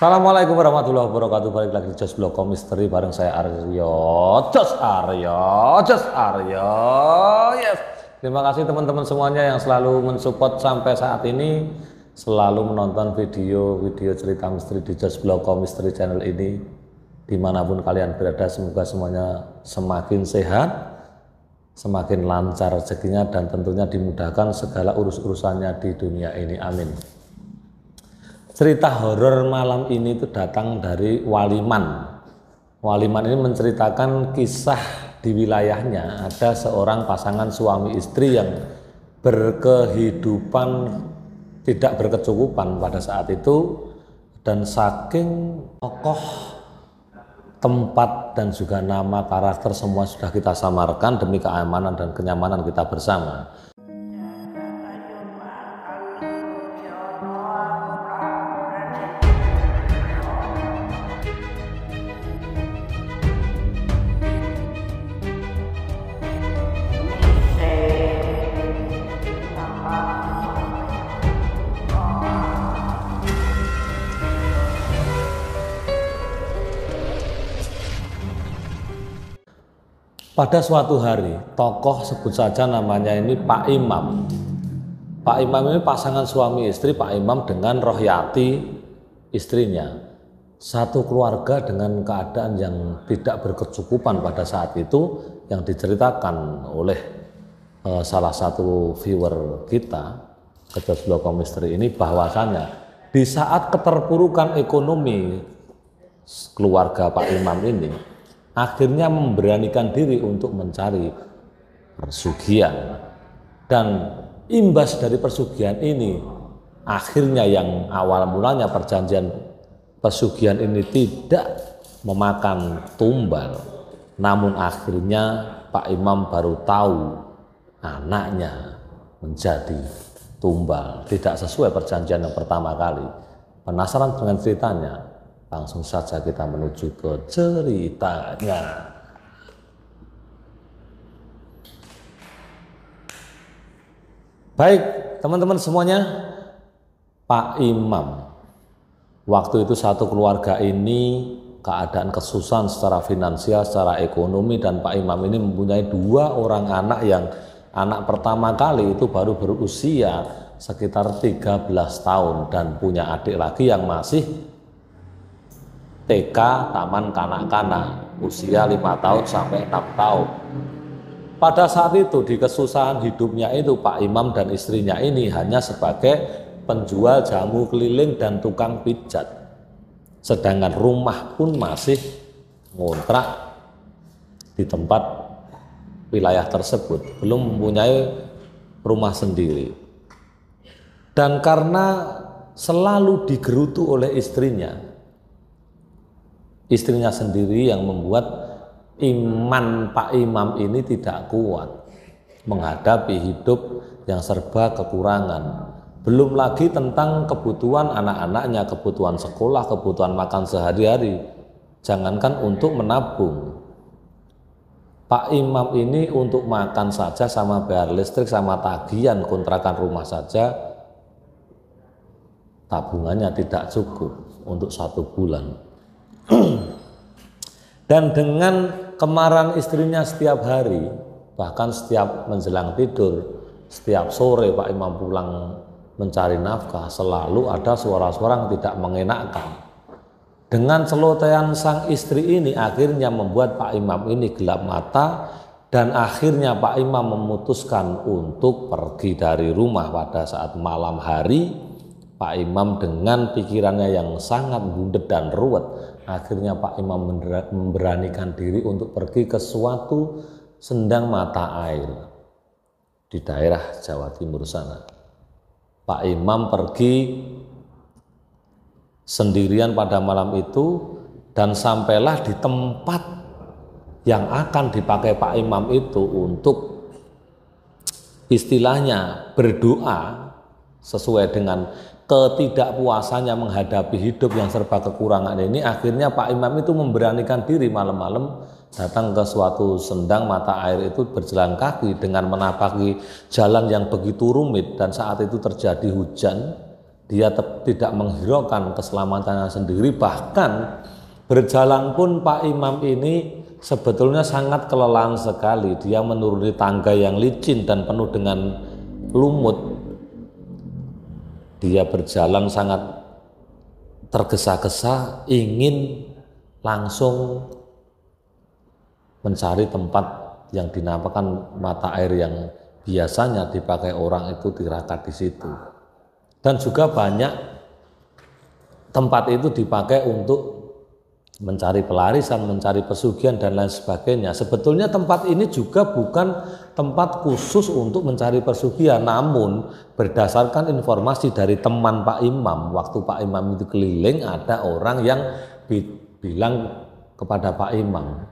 Assalamualaikum warahmatullahi wabarakatuh. Balik lagi di Jos Bloko Misteri bareng saya Aryo. Jos Aryo. Yes. Terima kasih teman-teman semuanya yang selalu mensupport sampai saat ini, selalu menonton video-video cerita misteri di Jos Bloko Misteri channel ini. Dimanapun kalian berada, semoga semuanya semakin sehat, semakin lancar rezekinya, dan tentunya dimudahkan segala urus-urusannya di dunia ini. Amin. Cerita horor malam ini itu datang dari Waliman. Waliman ini menceritakan kisah di wilayahnya ada seorang pasangan suami istri yang berkehidupan tidak berkecukupan pada saat itu, dan saking tokoh, tempat, dan juga nama karakter semua sudah kita samarkan demi keamanan dan kenyamanan kita bersama. Pada suatu hari, tokoh sebut saja namanya ini Pak Imam. Pak Imam ini pasangan suami istri, Pak Imam dengan Rohyati istrinya. Satu keluarga dengan keadaan yang tidak berkecukupan pada saat itu, yang diceritakan oleh salah satu viewer kita, Jos Bloko Misteri ini, bahwasannya di saat keterpurukan ekonomi keluarga Pak Imam ini, akhirnya memberanikan diri untuk mencari persugihan, dan imbas dari persugihan ini akhirnya yang awal mulanya perjanjian pesugihan ini tidak memakan tumbal, namun akhirnya Pak Imam baru tahu anaknya menjadi tumbal, tidak sesuai perjanjian yang pertama kali. Penasaran dengan ceritanya? Langsung saja kita menuju ke ceritanya. Baik, teman-teman semuanya, Pak Imam. Waktu itu satu keluarga ini keadaan kesusahan secara finansial, secara ekonomi, dan Pak Imam ini mempunyai dua orang anak yang anak pertama kali itu baru berusia sekitar 13 tahun dan punya adik lagi yang masih TK, taman kanak-kanak, usia 5 tahun sampai 6 tahun. Pada saat itu di kesusahan hidupnya itu, Pak Imam dan istrinya ini hanya sebagai penjual jamu keliling dan tukang pijat. Sedangkan rumah pun masih ngontrak di tempat wilayah tersebut, belum mempunyai rumah sendiri. Dan karena selalu digerutu oleh istrinya sendiri yang membuat iman Pak Imam ini tidak kuat menghadapi hidup yang serba kekurangan. Belum lagi tentang kebutuhan anak-anaknya, kebutuhan sekolah, kebutuhan makan sehari-hari, jangankan untuk menabung. Pak Imam ini untuk makan saja sama bayar listrik sama tagihan kontrakan rumah saja tabungannya tidak cukup untuk 1 bulan. Dan dengan kemarahan istrinya setiap hari, bahkan setiap menjelang tidur, setiap sore Pak Imam pulang mencari nafkah, selalu ada suara-suara yang tidak mengenakkan. Dengan celotehan sang istri ini akhirnya membuat Pak Imam ini gelap mata, dan akhirnya Pak Imam memutuskan untuk pergi dari rumah pada saat malam hari. Pak Imam dengan pikirannya yang sangat bundet dan ruwet, akhirnya Pak Imam memberanikan diri untuk pergi ke suatu sendang mata air di daerah Jawa Timur sana. Pak Imam pergi sendirian pada malam itu, dan sampailah di tempat yang akan dipakai Pak Imam itu untuk istilahnya berdoa sesuai dengan ketidakpuasannya menghadapi hidup yang serba kekurangan ini. Akhirnya Pak Imam itu memberanikan diri malam-malam datang ke suatu sendang mata air itu, berjalan kaki dengan menapaki jalan yang begitu rumit, dan saat itu terjadi hujan dia tidak menghiraukan keselamatannya sendiri. Bahkan berjalan pun Pak Imam ini sebetulnya sangat kelelahan sekali. Dia menuruni tangga yang licin dan penuh dengan lumut. Dia berjalan sangat tergesa-gesa, ingin langsung mencari tempat yang dinamakan mata air yang biasanya dipakai orang itu tirakat di situ. Dan juga banyak tempat itu dipakai untuk mencari pelarisan, mencari pesugihan dan lain sebagainya. Sebetulnya tempat ini juga bukan tempat khusus untuk mencari pesugihan, namun berdasarkan informasi dari teman Pak Imam, waktu Pak Imam itu keliling, ada orang yang bilang kepada Pak Imam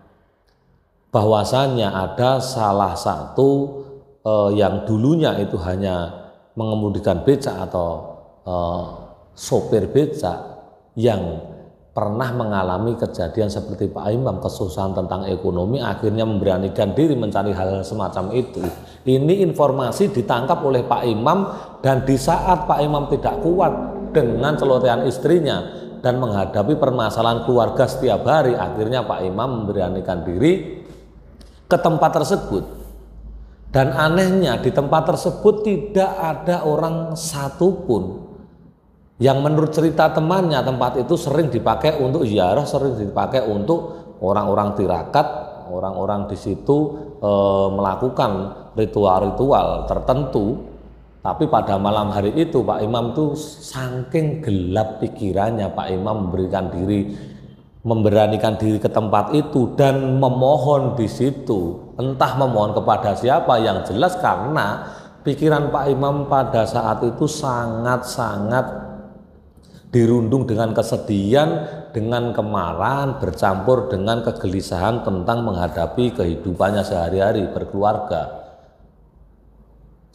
bahwasanya ada salah satu yang dulunya itu hanya mengemudikan becak atau sopir becak yang pernah mengalami kejadian seperti Pak Imam, kesusahan tentang ekonomi, akhirnya memberanikan diri mencari hal semacam itu. Ini informasi ditangkap oleh Pak Imam, dan di saat Pak Imam tidak kuat dengan celotehan istrinya dan menghadapi permasalahan keluarga setiap hari, akhirnya Pak Imam memberanikan diri ke tempat tersebut. Dan anehnya di tempat tersebut tidak ada orang satupun yang menurut cerita temannya tempat itu sering dipakai untuk ziarah, sering dipakai untuk orang-orang tirakat, orang-orang di situ melakukan ritual-ritual tertentu. Tapi pada malam hari itu Pak Imam tuh saking gelap pikirannya, Pak Imam memberanikan diri ke tempat itu dan memohon di situ. Entah memohon kepada siapa, yang jelas karena pikiran Pak Imam pada saat itu sangat-sangat dirundung dengan kesedihan, dengan kemarahan, bercampur dengan kegelisahan tentang menghadapi kehidupannya sehari-hari berkeluarga.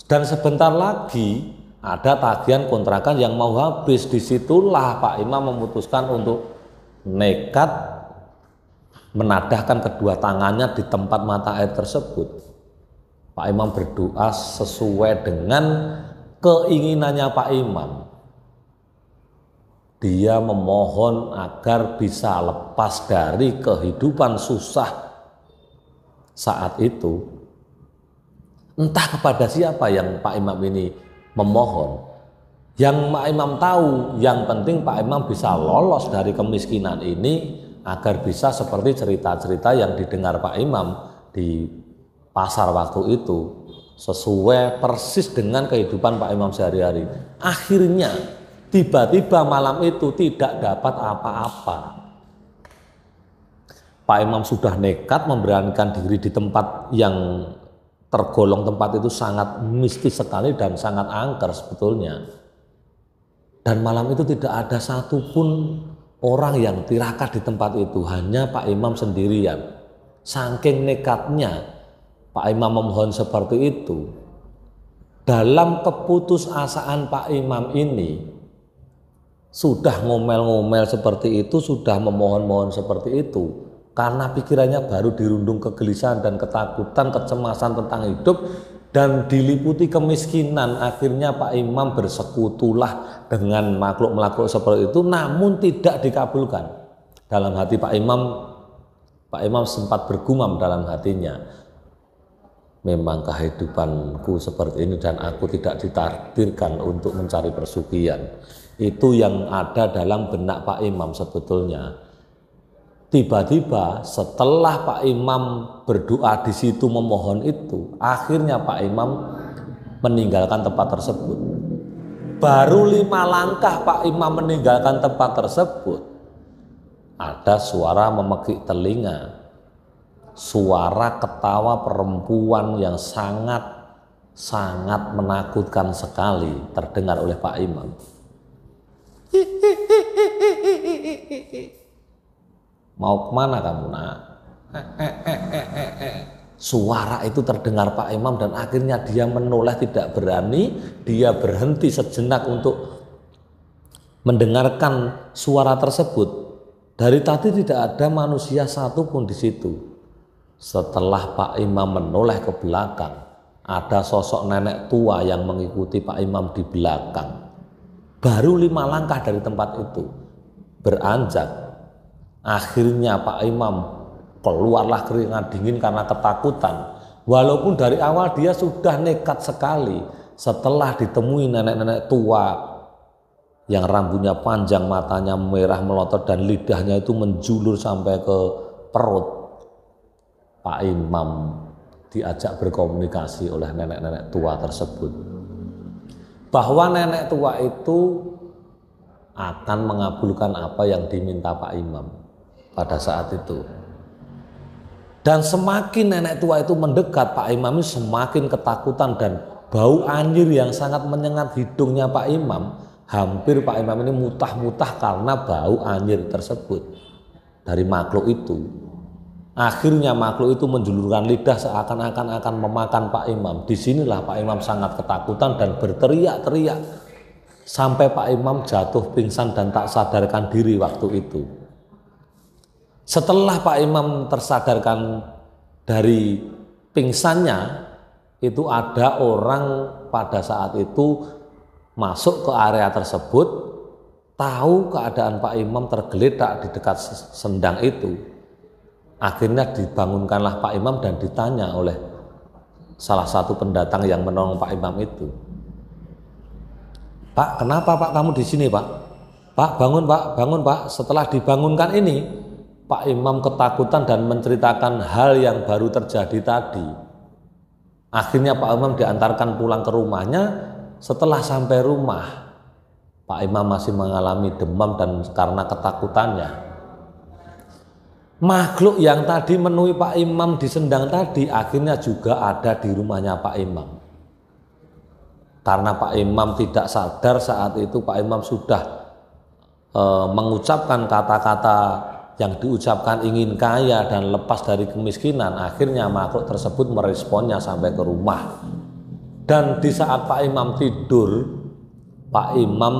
Dan sebentar lagi ada tagihan kontrakan yang mau habis. Disitulah Pak Imam memutuskan untuk nekat menadahkan kedua tangannya di tempat mata air tersebut. Pak Imam berdoa sesuai dengan keinginannya Pak Imam. Dia memohon agar bisa lepas dari kehidupan susah saat itu. Entah kepada siapa yang Pak Imam ini memohon. Yang Pak Imam tahu, yang penting Pak Imam bisa lolos dari kemiskinan ini agar bisa seperti cerita-cerita yang didengar Pak Imam di pasar waktu itu, sesuai persis dengan kehidupan Pak Imam sehari-hari. Akhirnya tiba-tiba malam itu tidak dapat apa-apa. Pak Imam sudah nekat memberanikan diri di tempat yang tergolong tempat itu sangat mistis sekali dan sangat angker sebetulnya. Dan malam itu tidak ada satupun orang yang tirakat di tempat itu, hanya Pak Imam sendirian. Saking nekatnya Pak Imam memohon seperti itu. Dalam keputusasaan Pak Imam ini, sudah ngomel-ngomel seperti itu, sudah memohon-mohon seperti itu, karena pikirannya baru dirundung kegelisahan dan ketakutan, kecemasan tentang hidup, dan diliputi kemiskinan. Akhirnya Pak Imam bersekutulah dengan makhluk-makhluk seperti itu, namun tidak dikabulkan. Dalam hati Pak Imam sempat bergumam dalam hatinya, memang kehidupanku seperti ini dan aku tidak ditakdirkan untuk mencari persugihan. Itu yang ada dalam benak Pak Imam sebetulnya. Tiba-tiba setelah Pak Imam berdoa di situ memohon itu, akhirnya Pak Imam meninggalkan tempat tersebut. Baru 5 langkah Pak Imam meninggalkan tempat tersebut, ada suara memekik telinga, suara ketawa perempuan yang sangat menakutkan sekali terdengar oleh Pak Imam. Mau kemana kamu nak? Suara itu terdengar Pak Imam dan akhirnya dia menoleh, tidak berani. Dia berhenti sejenak untuk mendengarkan suara tersebut. Dari tadi tidak ada manusia satupun di situ. Setelah Pak Imam menoleh ke belakang, ada sosok nenek tua yang mengikuti Pak Imam di belakang. baru 5 langkah dari tempat itu beranjak. Akhirnya Pak Imam keluarlah keringat dingin karena ketakutan. Walaupun dari awal dia sudah nekat sekali. Setelah ditemui nenek-nenek tua yang rambutnya panjang, matanya merah melotot dan lidahnya itu menjulur sampai ke perut, Pak Imam diajak berkomunikasi oleh nenek-nenek tua tersebut bahwa nenek tua itu akan mengabulkan apa yang diminta Pak Imam pada saat itu. Dan semakin nenek tua itu mendekat, Pak Imam itu semakin ketakutan dan bau anjir yang sangat menyengat hidungnya Pak Imam. Hampir Pak Imam ini mutah-mutah karena bau anjir tersebut dari makhluk itu. Akhirnya makhluk itu menjulurkan lidah seakan-akan akan memakan Pak Imam. Disinilah Pak Imam sangat ketakutan dan berteriak-teriak sampai Pak Imam jatuh pingsan dan tak sadarkan diri waktu itu. Setelah Pak Imam tersadarkan dari pingsannya, itu ada orang pada saat itu masuk ke area tersebut, tahu keadaan Pak Imam tergeletak di dekat sendang itu. Akhirnya dibangunkanlah Pak Imam dan ditanya oleh salah satu pendatang yang menolong Pak Imam itu, "Pak, kenapa Pak kamu di sini, Pak? Pak, bangun Pak, bangun Pak." Setelah dibangunkan ini, Pak Imam ketakutan dan menceritakan hal yang baru terjadi tadi. Akhirnya Pak Imam diantarkan pulang ke rumahnya. Setelah sampai rumah, Pak Imam masih mengalami demam dan karena ketakutannya. Makhluk yang tadi menemui Pak Imam di sendang tadi akhirnya juga ada di rumahnya Pak Imam. Karena Pak Imam tidak sadar saat itu Pak Imam sudah mengucapkan kata-kata yang diucapkan ingin kaya dan lepas dari kemiskinan. Akhirnya makhluk tersebut meresponnya sampai ke rumah. Dan di saat Pak Imam tidur, Pak Imam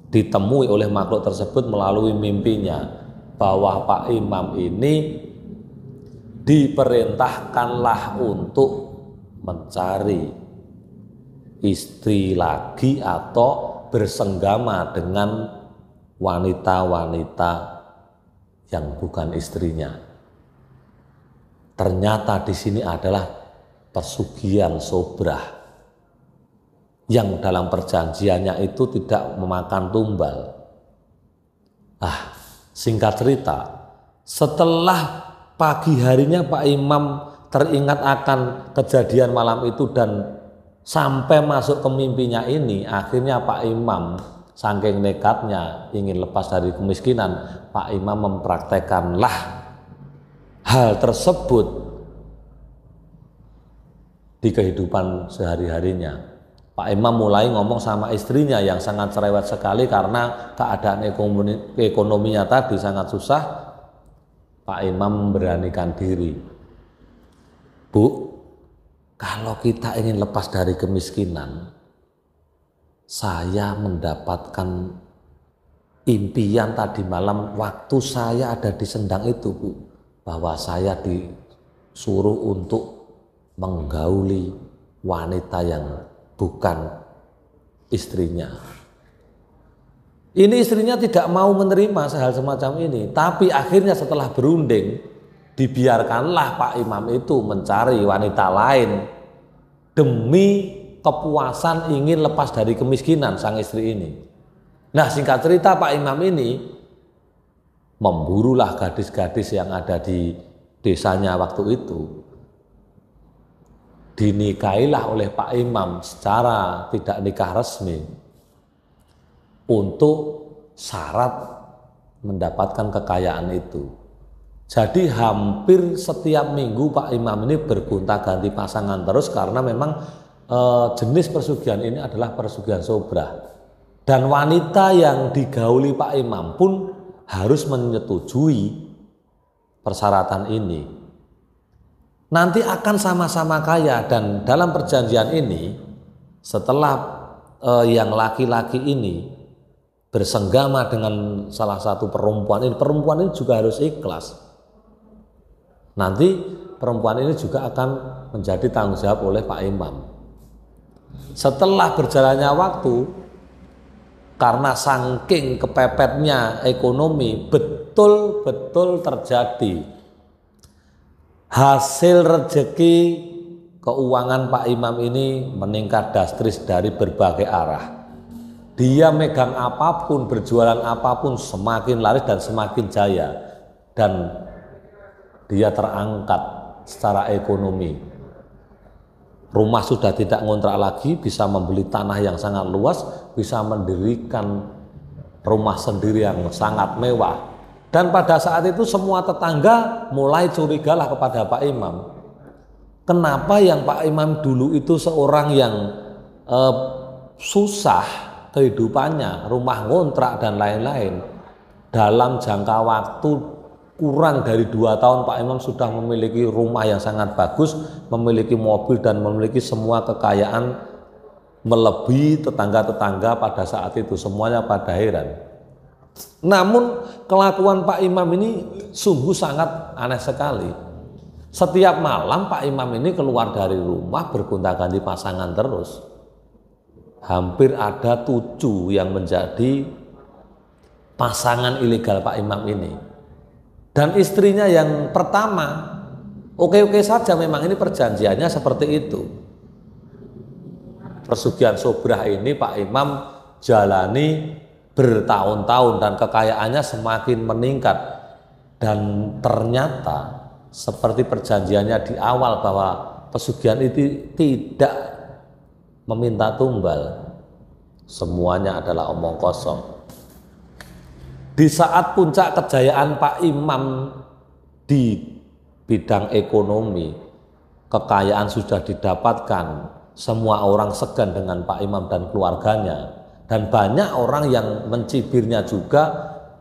ditemui oleh makhluk tersebut melalui mimpinya bahwa Pak Imam ini diperintahkanlah untuk mencari istri lagi atau bersenggama dengan wanita-wanita yang bukan istrinya. Ternyata di sini adalah pesugihan sobrah yang dalam perjanjiannya itu tidak memakan tumbal. Singkat cerita, setelah pagi harinya Pak Imam teringat akan kejadian malam itu dan sampai masuk ke mimpinya ini, akhirnya Pak Imam saking nekatnya ingin lepas dari kemiskinan, Pak Imam mempraktekanlah hal tersebut di kehidupan sehari-harinya. Pak Imam mulai ngomong sama istrinya yang sangat cerewet sekali karena keadaan ekonominya tadi sangat susah. Pak Imam memberanikan diri, "Bu, kalau kita ingin lepas dari kemiskinan, saya mendapatkan impian tadi malam waktu saya ada di sendang itu, Bu, bahwa saya disuruh untuk menggauli wanita yang bukan istrinya." Ini istrinya tidak mau menerima hal semacam ini, tapi akhirnya setelah berunding, dibiarkanlah Pak Imam itu mencari wanita lain demi kepuasan ingin lepas dari kemiskinan sang istri ini. Nah, singkat cerita Pak Imam ini memburulah gadis-gadis yang ada di desanya waktu itu. Dinikahilah oleh Pak Imam secara tidak nikah resmi untuk syarat mendapatkan kekayaan itu. Jadi hampir setiap minggu Pak Imam ini bergonta-ganti pasangan terus karena memang jenis persugihan ini adalah persugihan sobrah. Dan wanita yang digauli Pak Imam pun harus menyetujui persyaratan ini. Nanti akan sama-sama kaya, dan dalam perjanjian ini setelah yang laki-laki ini bersenggama dengan salah satu perempuan ini juga harus ikhlas. Nanti perempuan ini juga akan menjadi tanggung jawab oleh Pak Imam. Setelah berjalannya waktu, karena saking kepepetnya ekonomi betul-betul terjadi. Hasil rezeki keuangan Pak Imam ini meningkat drastis dari berbagai arah. Dia megang apapun, berjualan apapun semakin laris dan semakin jaya, dan dia terangkat secara ekonomi. Rumah sudah tidak ngontrak lagi, bisa membeli tanah yang sangat luas, bisa mendirikan rumah sendiri yang sangat mewah. Dan pada saat itu semua tetangga mulai curigalah kepada Pak Imam. Kenapa yang Pak Imam dulu itu seorang yang susah kehidupannya, rumah ngontrak dan lain-lain, dalam jangka waktu kurang dari 2 tahun Pak Imam sudah memiliki rumah yang sangat bagus, memiliki mobil dan memiliki semua kekayaan melebihi tetangga-tetangga pada saat itu. Semuanya pada heran. Namun kelakuan Pak Imam ini sungguh sangat aneh sekali. Setiap malam Pak Imam ini keluar dari rumah bergonta-ganti pasangan terus. Hampir ada 7 yang menjadi pasangan ilegal Pak Imam ini. Dan istrinya yang pertama oke-oke saja, memang ini perjanjiannya seperti itu. Pesugihan Sobrah ini Pak Imam jalani bertahun-tahun dan kekayaannya semakin meningkat. Dan ternyata seperti perjanjiannya di awal bahwa pesugihan itu tidak meminta tumbal, semuanya adalah omong kosong. Di saat puncak kejayaan Pak Imam di bidang ekonomi, kekayaan sudah didapatkan, semua orang segan dengan Pak Imam dan keluarganya, dan banyak orang yang mencibirnya juga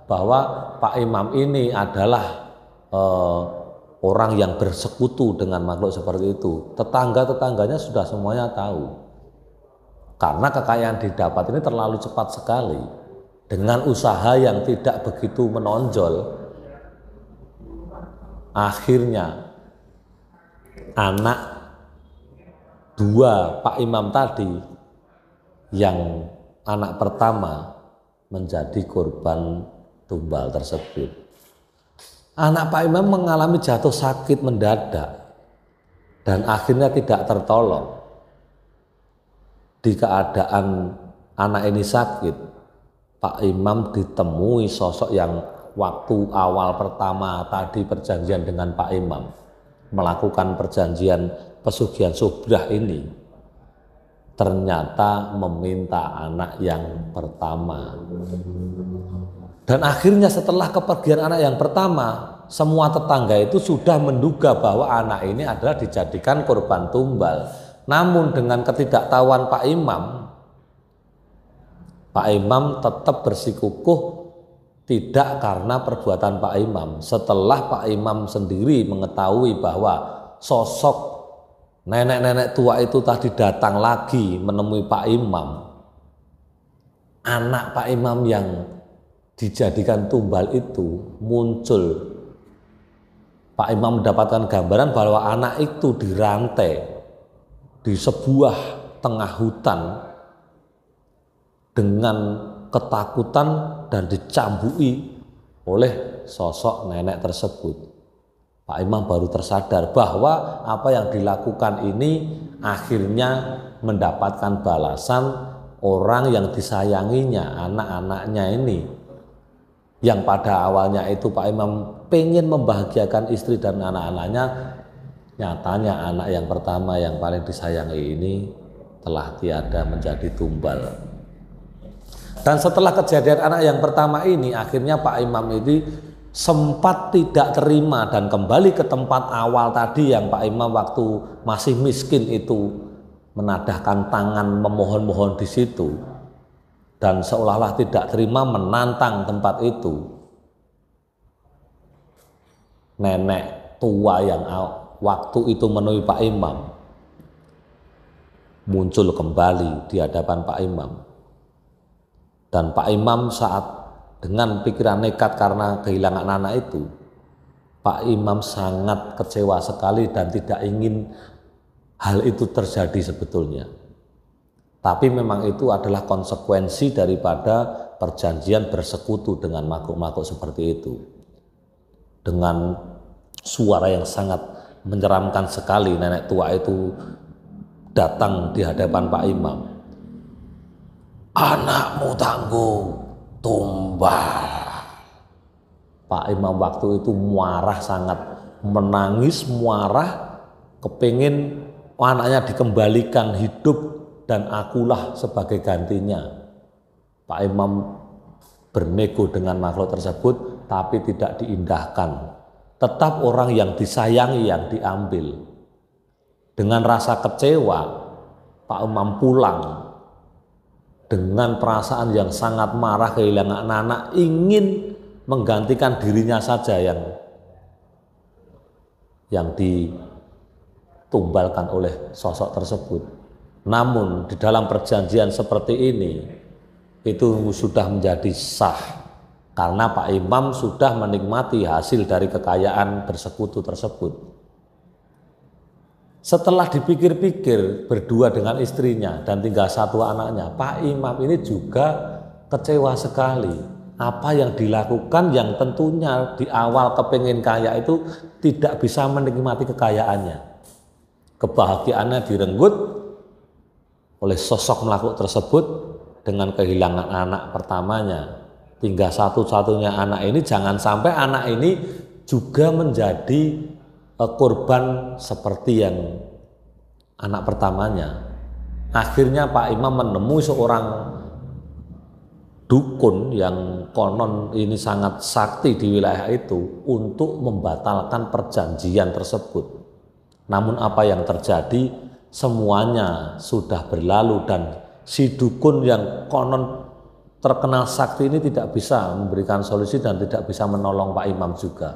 bahwa Pak Imam ini adalah orang yang bersekutu dengan makhluk seperti itu. Tetangga-tetangganya sudah semuanya tahu. Karena kekayaan didapat ini terlalu cepat sekali, dengan usaha yang tidak begitu menonjol. Akhirnya anak 2 Pak Imam tadi, yang anak pertama menjadi korban tumbal tersebut. Anak Pak Imam mengalami jatuh sakit mendadak dan akhirnya tidak tertolong. Di keadaan anak ini sakit, Pak Imam ditemui sosok yang waktu awal pertama tadi perjanjian dengan Pak Imam, melakukan perjanjian pesugihan Sobrah ini, ternyata meminta anak yang pertama. Dan akhirnya setelah kepergian anak yang pertama, semua tetangga itu sudah menduga bahwa anak ini adalah dijadikan korban tumbal. Namun dengan ketidaktahuan Pak Imam tetap bersikukuh tidak karena perbuatan Pak Imam. Setelah Pak Imam sendiri mengetahui bahwa sosok nenek-nenek tua itu tadi datang lagi menemui Pak Imam, anak Pak Imam yang dijadikan tumbal itu muncul. Pak Imam mendapatkan gambaran bahwa anak itu dirantai di sebuah tengah hutan dengan ketakutan dan dicambui oleh sosok nenek tersebut. Pak Imam baru tersadar bahwa apa yang dilakukan ini akhirnya mendapatkan balasan orang yang disayanginya, anak-anaknya ini. Yang pada awalnya itu Pak Imam pengen membahagiakan istri dan anak-anaknya, nyatanya anak yang pertama yang paling disayangi ini telah tiada, menjadi tumbal. Dan setelah kejadian anak yang pertama ini, akhirnya Pak Imam ini sempat tidak terima dan kembali ke tempat awal tadi yang Pak Imam waktu masih miskin itu menadahkan tangan memohon-mohon di situ, dan seolah-olah tidak terima, menantang tempat itu. Nenek tua yang waktu itu menemui Pak Imam muncul kembali di hadapan Pak Imam, dan Pak Imam saat dengan pikiran nekat karena kehilangan anak itu, Pak Imam sangat kecewa sekali dan tidak ingin hal itu terjadi sebetulnya. Tapi memang itu adalah konsekuensi daripada perjanjian bersekutu dengan makhluk-makhluk seperti itu. Dengan suara yang sangat menyeramkan sekali, nenek tua itu datang di hadapan Pak Imam. Anakmu tangguh, tumbal. Pak Imam waktu itu marah, sangat menangis, marah, kepingin anaknya dikembalikan hidup dan akulah sebagai gantinya. Pak Imam bernego dengan makhluk tersebut, tapi tidak diindahkan. Tetap orang yang disayangi yang diambil. Dengan rasa kecewa, Pak Imam pulang dengan perasaan yang sangat marah, kehilangan anak, ingin menggantikan dirinya saja yang ditumbalkan oleh sosok tersebut. Namun di dalam perjanjian seperti ini itu sudah menjadi sah karena Pak Imam sudah menikmati hasil dari kekayaan bersekutu tersebut. Setelah dipikir-pikir berdua dengan istrinya dan tinggal satu anaknya, Pak Imam ini juga kecewa sekali. Apa yang dilakukan yang tentunya di awal kepingin kaya itu tidak bisa menikmati kekayaannya. Kebahagiaannya direnggut oleh sosok makhluk tersebut dengan kehilangan anak pertamanya. Tinggal satu-satunya anak ini, jangan sampai anak ini juga menjadi korban seperti yang anak pertamanya. Akhirnya Pak Imam menemui seorang dukun yang konon ini sangat sakti di wilayah itu untuk membatalkan perjanjian tersebut. Namun apa yang terjadi? Semuanya sudah berlalu dan si dukun yang konon terkenal sakti ini tidak bisa memberikan solusi dan tidak bisa menolong Pak Imam juga.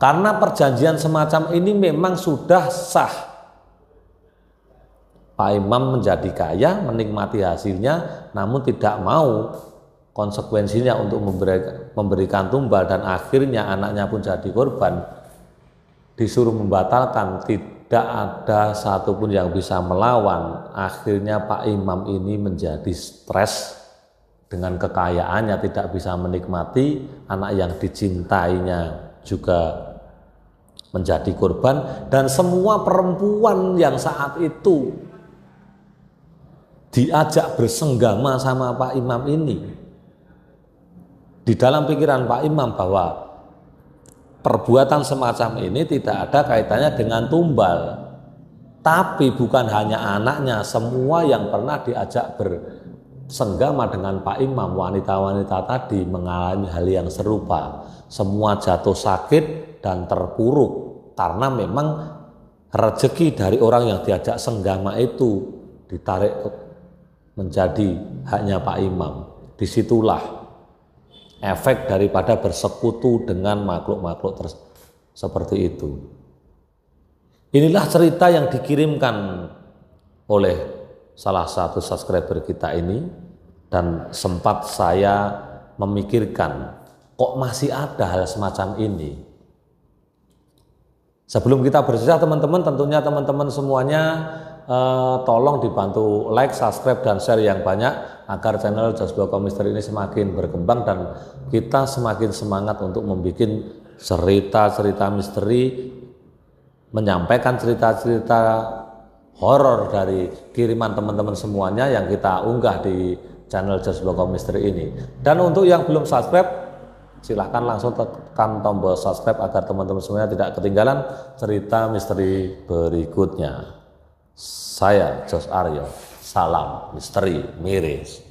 Karena perjanjian semacam ini memang sudah sah. Pak Imam menjadi kaya, menikmati hasilnya, namun tidak mau konsekuensinya untuk memberikan tumbal dan akhirnya anaknya pun jadi korban. Disuruh membatalkan, tidak ada satupun yang bisa melawan. Akhirnya Pak Imam ini menjadi stres dengan kekayaannya, tidak bisa menikmati, anak yang dicintainya juga menjadi korban, dan semua perempuan yang saat itu diajak bersenggama sama Pak Imam ini, di dalam pikiran Pak Imam bahwa perbuatan semacam ini tidak ada kaitannya dengan tumbal. Tapi bukan hanya anaknya, semua yang pernah diajak bersenggama dengan Pak Imam, wanita-wanita tadi mengalami hal yang serupa. Semua jatuh sakit dan terpuruk karena memang rezeki dari orang yang diajak senggama itu ditarik menjadi haknya Pak Imam. Disitulah efek daripada bersekutu dengan makhluk-makhluk seperti itu. Inilah cerita yang dikirimkan oleh salah satu subscriber kita ini, dan sempat saya memikirkan kok masih ada hal semacam ini. Sebelum kita bercerita teman-teman, tentunya teman-teman semuanya tolong dibantu like, subscribe, dan share yang banyak agar channel Just Boko Misteri ini semakin berkembang dan kita semakin semangat untuk membuat cerita-cerita misteri, menyampaikan cerita-cerita horor dari kiriman teman-teman semuanya yang kita unggah di channel Just Boko Misteri ini. Dan untuk yang belum subscribe, silahkan langsung tekan tombol subscribe agar teman-teman semuanya tidak ketinggalan cerita misteri berikutnya. Saya Jos Aryo, salam misteri miris.